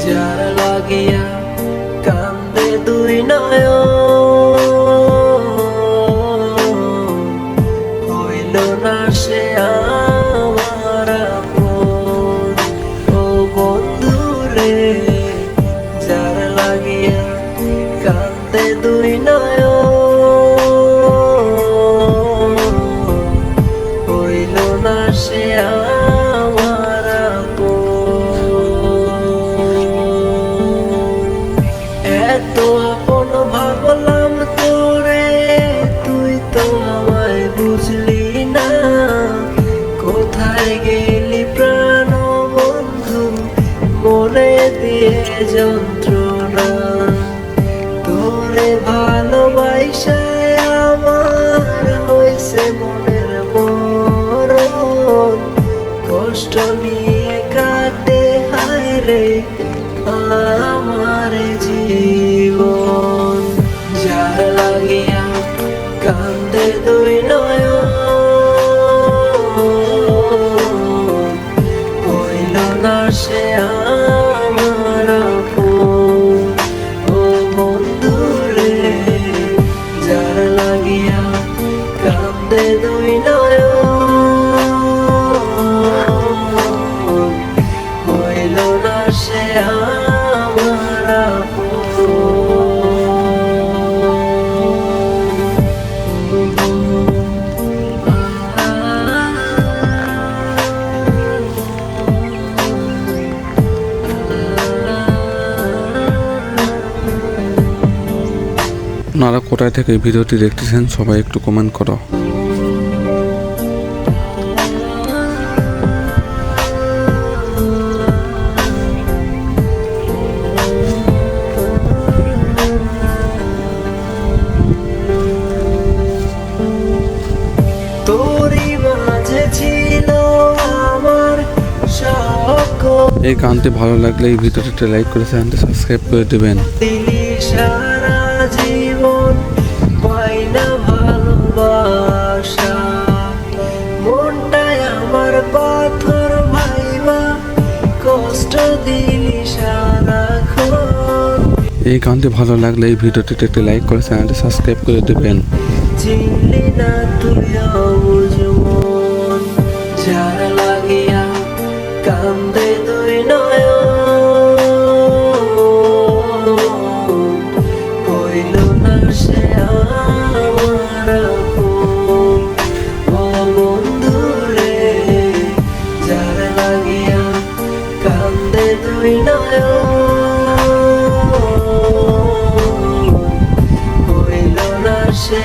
যার লাগিয়া কান্দে দুই নয়ন, হইল না সে আমার আপন। ও বন্ধু রে, যার লাগিয়া কান্দে দুই নয়ন, হইল না সে আমার আপন। এত আপন ভাবলাম তোরে, তুই তো আমায় বুঝলি না। কোথায় গেলি প্রাণ বন্ধু, মনে দিয়ে যন্ত্রণা। তোরে ভালোবাসায় আমার হয়েছে মনের মরণ। কষ্ট নিয়ে কাটে হায় রে আমার জীবন। যার লাগিয়া কান্দে দুই নয়ন, হইল না সে আমার আপন। ও বন্ধু রে, যার লাগিয়া কান্দে দুই নয়ন, হইল না সে আমার আপন। আপনারা কোথায় থেকে এই ভিডিওটি দেখতেছেন সবাই একটু কমেন্ট করো। তোরই মাঝে ছিল আমার সকল, এই গানটি ভালো লাগলে এই ভিডিওটিতে লাইক করে চ্যানেলটি সাবস্ক্রাইব করে দেবেন। দিলি সারা জীবন পাই না ভালোবাসা। মনটাই আমার পাথর ভাইবা, কষ্ট দিলি সারাক্ষণ। এই গানটি ভালো লাগলে এই ভিডিওটিতে একটি লাইক করে চ্যানেলটি সাবস্ক্রাইব করে দেবেন। চিনলি না তুই অবুঝ মন, যার লাগিয়া কান্দে দুই নয়ন, হইল না সে আমার আপন। ও বন্ধু রে, যার লাগিয়া কান্দে দুই নয়ন, হইল না সে